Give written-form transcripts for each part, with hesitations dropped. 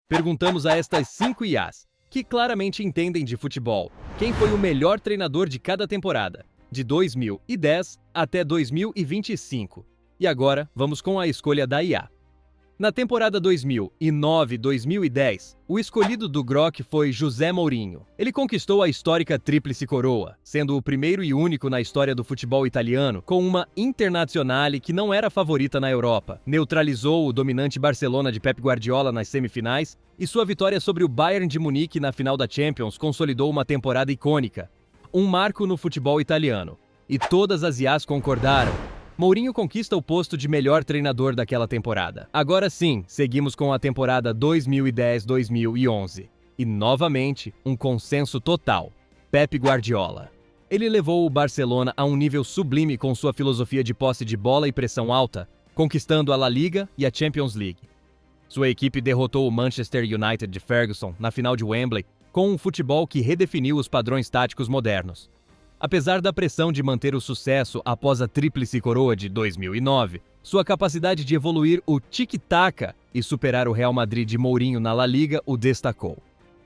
Perguntamos a estas 5 IAs, que claramente entendem de futebol, quem foi o melhor treinador de cada temporada, de 2010 até 2025. E agora, vamos com a escolha da IA. Na temporada 2009-2010, o escolhido do Groc foi José Mourinho. Ele conquistou a histórica Tríplice Coroa, sendo o primeiro e único na história do futebol italiano com uma Internazionale que não era favorita na Europa. Neutralizou o dominante Barcelona de Pep Guardiola nas semifinais e sua vitória sobre o Bayern de Munique na final da Champions consolidou uma temporada icônica. Um marco no futebol italiano. E todas as IAs concordaram. Mourinho conquista o posto de melhor treinador daquela temporada. Agora sim, seguimos com a temporada 2010-2011. E novamente, um consenso total. Pep Guardiola. Ele levou o Barcelona a um nível sublime com sua filosofia de posse de bola e pressão alta, conquistando a La Liga e a Champions League. Sua equipe derrotou o Manchester United de Ferguson na final de Wembley com um futebol que redefiniu os padrões táticos modernos. Apesar da pressão de manter o sucesso após a Tríplice Coroa de 2009, sua capacidade de evoluir o tic-tac e superar o Real Madrid de Mourinho na La Liga o destacou.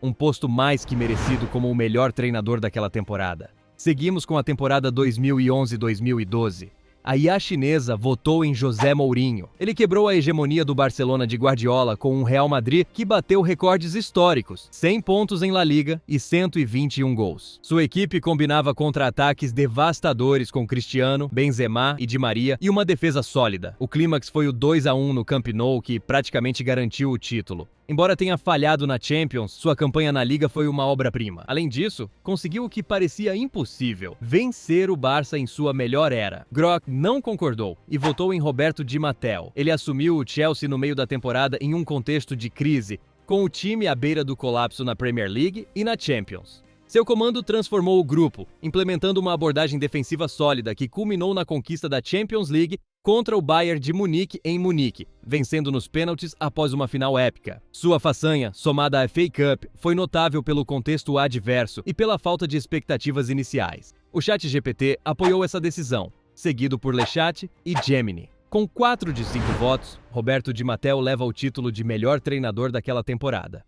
Um posto mais que merecido como o melhor treinador daquela temporada. Seguimos com a temporada 2011-2012. A IA chinesa votou em José Mourinho. Ele quebrou a hegemonia do Barcelona de Guardiola com um Real Madrid que bateu recordes históricos, 100 pontos em La Liga e 121 gols. Sua equipe combinava contra-ataques devastadores com Cristiano, Benzema e Di Maria e uma defesa sólida. O clímax foi o 2-1 no Camp Nou, que praticamente garantiu o título. Embora tenha falhado na Champions, sua campanha na Liga foi uma obra-prima. Além disso, conseguiu o que parecia impossível, vencer o Barça em sua melhor era. Groc não concordou e votou em Roberto Di Matteo. Ele assumiu o Chelsea no meio da temporada em um contexto de crise, com o time à beira do colapso na Premier League e na Champions. Seu comando transformou o grupo, implementando uma abordagem defensiva sólida que culminou na conquista da Champions League contra o Bayern de Munique em Munique, vencendo nos pênaltis após uma final épica. Sua façanha, somada à FA Cup, foi notável pelo contexto adverso e pela falta de expectativas iniciais. O ChatGPT apoiou essa decisão, seguido por Lechat e Gemini. Com 4 de 5 votos, Roberto Di Matteo leva o título de melhor treinador daquela temporada.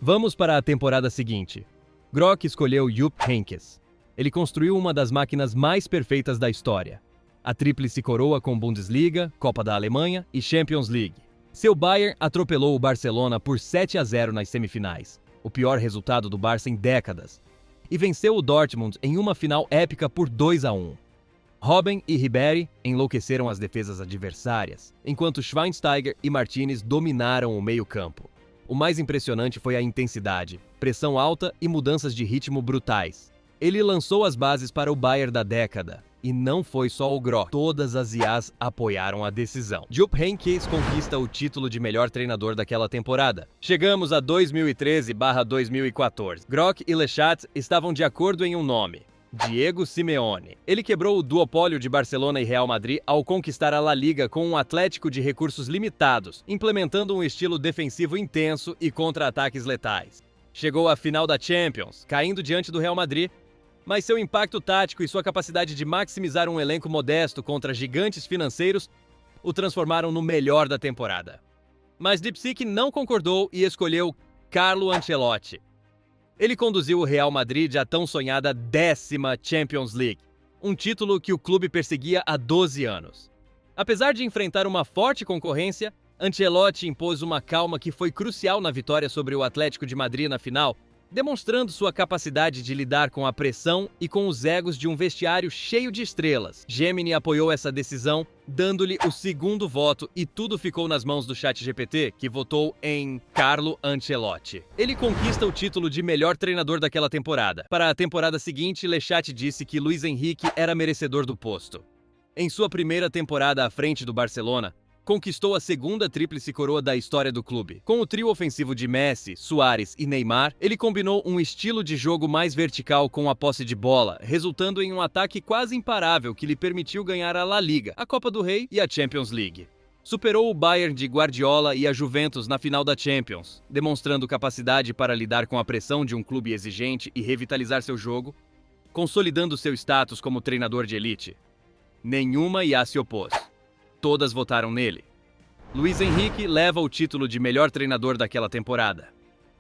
Vamos para a temporada seguinte. Groc escolheu Jupp Heynckes. Ele construiu uma das máquinas mais perfeitas da história. A Tríplice Coroa com Bundesliga, Copa da Alemanha e Champions League. Seu Bayern atropelou o Barcelona por 7-0 nas semifinais, o pior resultado do Barça em décadas, e venceu o Dortmund em uma final épica por 2-1. Robben e Ribéry enlouqueceram as defesas adversárias, enquanto Schweinsteiger e Martinez dominaram o meio-campo. O mais impressionante foi a intensidade, pressão alta e mudanças de ritmo brutais. Ele lançou as bases para o Bayern da década. E não foi só o Groc, todas as IAs apoiaram a decisão. Jupp Heynckes conquista o título de melhor treinador daquela temporada. Chegamos a 2013/2014. Groc e Lechat estavam de acordo em um nome: Diego Simeone. Ele quebrou o duopólio de Barcelona e Real Madrid ao conquistar a La Liga com um Atlético de recursos limitados, implementando um estilo defensivo intenso e contra-ataques letais. Chegou à final da Champions, caindo diante do Real Madrid, mas seu impacto tático e sua capacidade de maximizar um elenco modesto contra gigantes financeiros o transformaram no melhor da temporada. Mas Lipsic não concordou e escolheu Carlo Ancelotti. Ele conduziu o Real Madrid à tão sonhada 10ª Champions League, um título que o clube perseguia há 12 anos. Apesar de enfrentar uma forte concorrência, Ancelotti impôs uma calma que foi crucial na vitória sobre o Atlético de Madrid na final, demonstrando sua capacidade de lidar com a pressão e com os egos de um vestiário cheio de estrelas. Gemini apoiou essa decisão, dando-lhe o segundo voto, e tudo ficou nas mãos do ChatGPT, que votou em Carlo Ancelotti. Ele conquista o título de melhor treinador daquela temporada. Para a temporada seguinte, Lechat disse que Luis Henrique era merecedor do posto. Em sua primeira temporada à frente do Barcelona, conquistou a segunda Tríplice Coroa da história do clube. Com o trio ofensivo de Messi, Suárez e Neymar, ele combinou um estilo de jogo mais vertical com a posse de bola, resultando em um ataque quase imparável que lhe permitiu ganhar a La Liga, a Copa do Rei e a Champions League. Superou o Bayern de Guardiola e a Juventus na final da Champions, demonstrando capacidade para lidar com a pressão de um clube exigente e revitalizar seu jogo, consolidando seu status como treinador de elite. Nenhuma IA se opôs. Todas votaram nele. Luis Enrique leva o título de melhor treinador daquela temporada.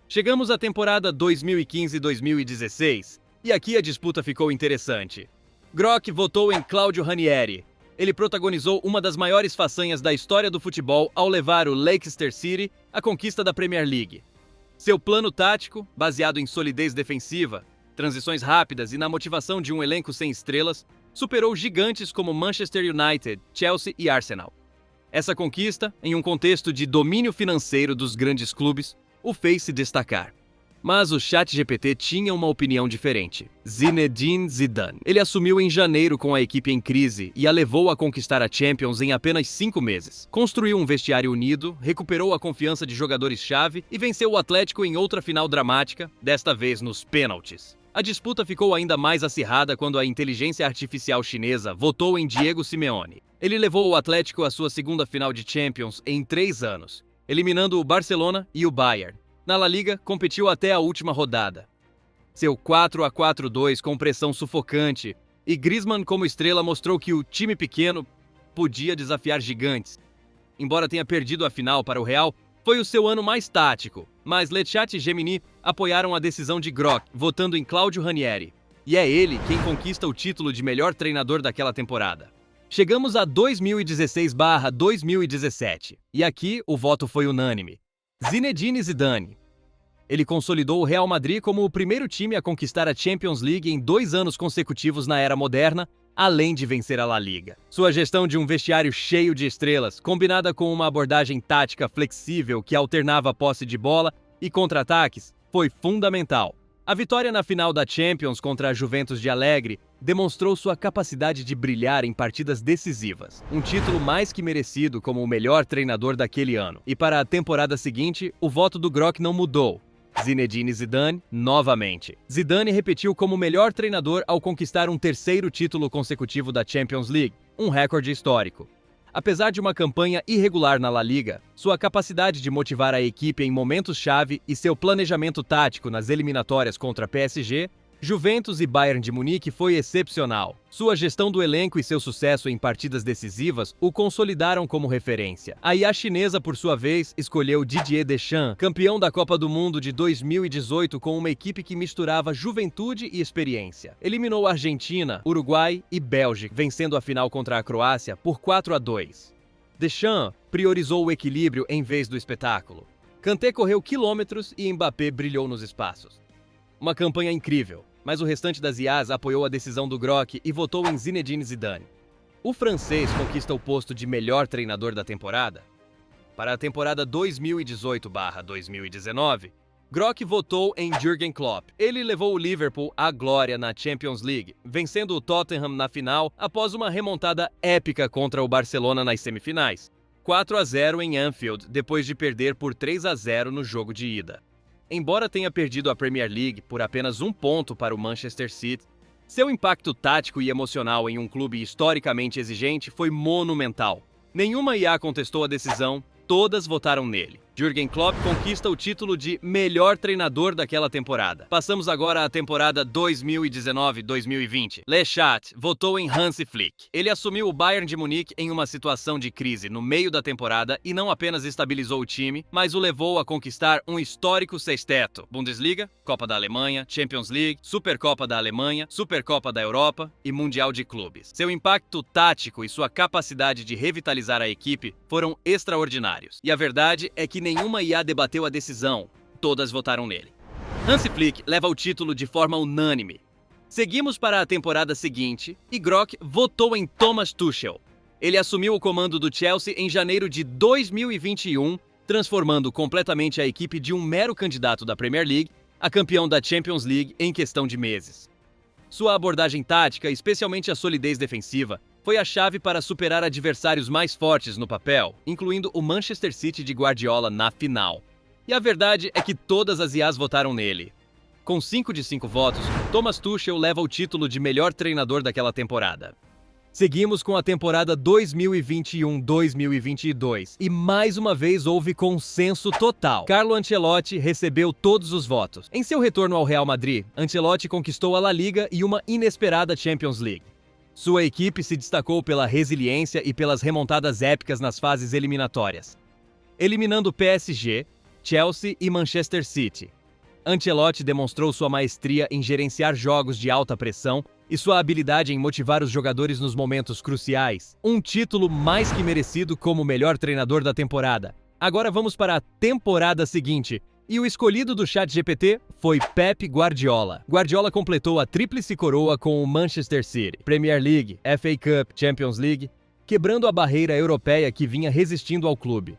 Chegamos à temporada 2015-2016 e aqui a disputa ficou interessante. Grock votou em Claudio Ranieri. Ele protagonizou uma das maiores façanhas da história do futebol ao levar o Leicester City à conquista da Premier League. Seu plano tático, baseado em solidez defensiva, transições rápidas e na motivação de um elenco sem estrelas, superou gigantes como Manchester United, Chelsea e Arsenal. Essa conquista, em um contexto de domínio financeiro dos grandes clubes, o fez se destacar. Mas o ChatGPT tinha uma opinião diferente. Zinedine Zidane. Ele assumiu em janeiro com a equipe em crise e a levou a conquistar a Champions em apenas 5 meses. Construiu um vestiário unido, recuperou a confiança de jogadores-chave e venceu o Atlético em outra final dramática, desta vez nos pênaltis. A disputa ficou ainda mais acirrada quando a inteligência artificial chinesa votou em Diego Simeone. Ele levou o Atlético à sua segunda final de Champions em 3 anos, eliminando o Barcelona e o Bayern. Na La Liga, competiu até a última rodada. Seu 4-4-2 com pressão sufocante e Griezmann como estrela mostrou que o time pequeno podia desafiar gigantes. Embora tenha perdido a final para o Real, foi o seu ano mais tático, mas Lechat e Gemini apoiaram a decisão de Grock, votando em Claudio Ranieri. E é ele quem conquista o título de melhor treinador daquela temporada. Chegamos a 2016/2017, e aqui o voto foi unânime. Zinedine Zidane. Ele consolidou o Real Madrid como o primeiro time a conquistar a Champions League em 2 anos consecutivos na era moderna, além de vencer a La Liga. Sua gestão de um vestiário cheio de estrelas, combinada com uma abordagem tática flexível que alternava a posse de bola e contra-ataques, foi fundamental. A vitória na final da Champions contra a Juventus de Alegre demonstrou sua capacidade de brilhar em partidas decisivas. Um título mais que merecido como o melhor treinador daquele ano. E para a temporada seguinte, o voto do Grock não mudou. Zinedine Zidane, novamente. Zidane repetiu como melhor treinador ao conquistar um 3º título consecutivo da Champions League, um recorde histórico. Apesar de uma campanha irregular na La Liga, sua capacidade de motivar a equipe em momentos-chave e seu planejamento tático nas eliminatórias contra PSG, Juventus e Bayern de Munique foi excepcional. Sua gestão do elenco e seu sucesso em partidas decisivas o consolidaram como referência. A IA chinesa, por sua vez, escolheu Didier Deschamps, campeão da Copa do Mundo de 2018 com uma equipe que misturava juventude e experiência. Eliminou Argentina, Uruguai e Bélgica, vencendo a final contra a Croácia por 4-2. Deschamps priorizou o equilíbrio em vez do espetáculo. Kanté correu quilômetros e Mbappé brilhou nos espaços. Uma campanha incrível, mas o restante das IAs apoiou a decisão do Grock e votou em Zinedine Zidane. O francês conquista o posto de melhor treinador da temporada. Para a temporada 2018/2019, Grock votou em Jürgen Klopp. Ele levou o Liverpool à glória na Champions League, vencendo o Tottenham na final após uma remontada épica contra o Barcelona nas semifinais. 4-0 em Anfield, depois de perder por 3-0 no jogo de ida. Embora tenha perdido a Premier League por apenas 1 ponto para o Manchester City, seu impacto tático e emocional em um clube historicamente exigente foi monumental. Nenhuma IA contestou a decisão, todas votaram nele. Jürgen Klopp conquista o título de melhor treinador daquela temporada. Passamos agora à temporada 2019-2020. Lechat votou em Hansi Flick. Ele assumiu o Bayern de Munique em uma situação de crise no meio da temporada e não apenas estabilizou o time, mas o levou a conquistar um histórico sexteto: Bundesliga, Copa da Alemanha, Champions League, Supercopa da Alemanha, Supercopa da Europa e Mundial de Clubes. Seu impacto tático e sua capacidade de revitalizar a equipe foram extraordinários. E a verdade é que nenhuma IA debateu a decisão, todas votaram nele. Hansi Flick leva o título de forma unânime. Seguimos para a temporada seguinte e Grock votou em Thomas Tuchel. Ele assumiu o comando do Chelsea em janeiro de 2021, transformando completamente a equipe de um mero candidato da Premier League a campeão da Champions League em questão de meses. Sua abordagem tática, especialmente a solidez defensiva, foi a chave para superar adversários mais fortes no papel, incluindo o Manchester City de Guardiola na final. E a verdade é que todas as IAs votaram nele. Com 5 de 5 votos, Thomas Tuchel leva o título de melhor treinador daquela temporada. Seguimos com a temporada 2021-2022 e mais uma vez houve consenso total. Carlo Ancelotti recebeu todos os votos. Em seu retorno ao Real Madrid, Ancelotti conquistou a La Liga e uma inesperada Champions League. Sua equipe se destacou pela resiliência e pelas remontadas épicas nas fases eliminatórias, eliminando PSG, Chelsea e Manchester City. Ancelotti demonstrou sua maestria em gerenciar jogos de alta pressão e sua habilidade em motivar os jogadores nos momentos cruciais. Um título mais que merecido como melhor treinador da temporada. Agora vamos para a temporada seguinte. E o escolhido do ChatGPT foi Pep Guardiola. Guardiola completou a tríplice coroa com o Manchester City, Premier League, FA Cup, Champions League, quebrando a barreira europeia que vinha resistindo ao clube.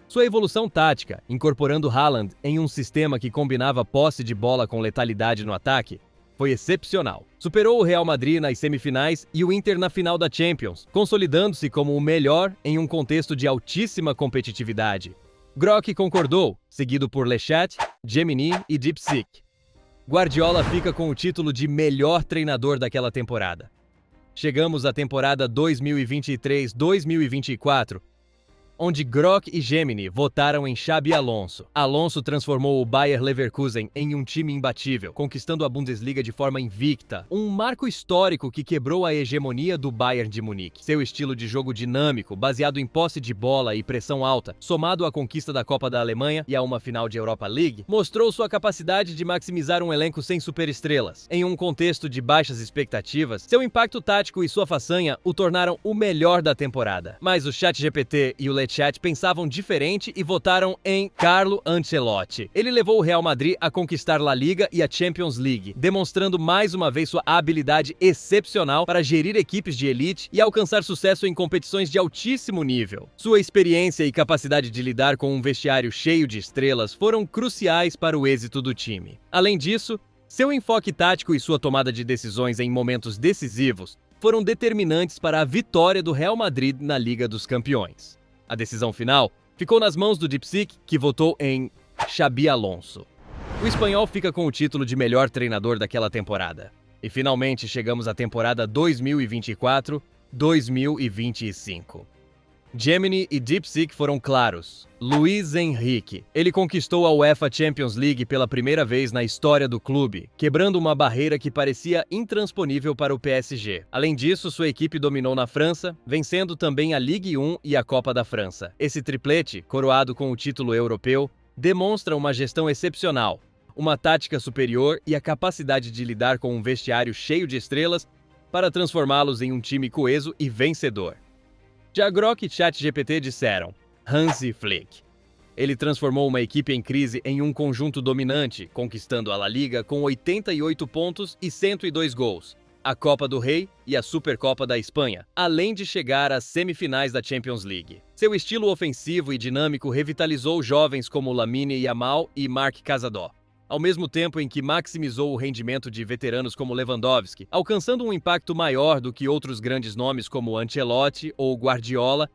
Sua evolução tática, incorporando Haaland em um sistema que combinava posse de bola com letalidade no ataque, foi excepcional. Superou o Real Madrid nas semifinais e o Inter na final da Champions, consolidando-se como o melhor em um contexto de altíssima competitividade. Grock concordou, seguido por Lechat, Gemini e DeepSeek. Guardiola fica com o título de melhor treinador daquela temporada. Chegamos à temporada 2023-2024, onde Grock e Gemini votaram em Xabi Alonso. Alonso transformou o Bayer Leverkusen em um time imbatível, conquistando a Bundesliga de forma invicta, um marco histórico que quebrou a hegemonia do Bayern de Munique. Seu estilo de jogo dinâmico, baseado em posse de bola e pressão alta, somado à conquista da Copa da Alemanha e a uma final de Europa League, mostrou sua capacidade de maximizar um elenco sem superestrelas. Em um contexto de baixas expectativas, seu impacto tático e sua façanha o tornaram o melhor da temporada. Mas o ChatGPT e o Lechat pensavam diferente e votaram em Carlo Ancelotti. Ele levou o Real Madrid a conquistar La Liga e a Champions League, demonstrando mais uma vez sua habilidade excepcional para gerir equipes de elite e alcançar sucesso em competições de altíssimo nível. Sua experiência e capacidade de lidar com um vestiário cheio de estrelas foram cruciais para o êxito do time. Além disso, seu enfoque tático e sua tomada de decisões em momentos decisivos foram determinantes para a vitória do Real Madrid na Liga dos Campeões. A decisão final ficou nas mãos do DeepSeek, que votou em Xabi Alonso. O espanhol fica com o título de melhor treinador daquela temporada. E finalmente chegamos à temporada 2024-2025. Gemini e DeepSeek foram claros. Luis Henrique. Ele conquistou a UEFA Champions League pela primeira vez na história do clube, quebrando uma barreira que parecia intransponível para o PSG. Além disso, sua equipe dominou na França, vencendo também a Ligue 1 e a Copa da França. Esse triplete, coroado com o título europeu, demonstra uma gestão excepcional, uma tática superior e a capacidade de lidar com um vestiário cheio de estrelas para transformá-los em um time coeso e vencedor. Já Grock e ChatGPT disseram Hansi Flick. Ele transformou uma equipe em crise em um conjunto dominante, conquistando a La Liga com 88 pontos e 102 gols, a Copa do Rei e a Supercopa da Espanha, além de chegar às semifinais da Champions League. Seu estilo ofensivo e dinâmico revitalizou jovens como Lamine Yamal e Marc Casadó, ao mesmo tempo em que maximizou o rendimento de veteranos como Lewandowski, alcançando um impacto maior do que outros grandes nomes como Ancelotti ou Guardiola,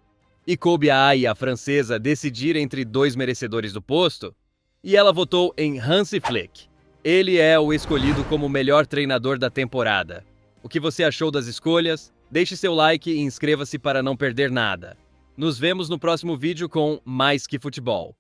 e coube a Ai, a francesa, decidir entre dois merecedores do posto, e ela votou em Hansi Flick. Ele é o escolhido como o melhor treinador da temporada. O que você achou das escolhas? Deixe seu like e inscreva-se para não perder nada. Nos vemos no próximo vídeo com Mais Que Futebol.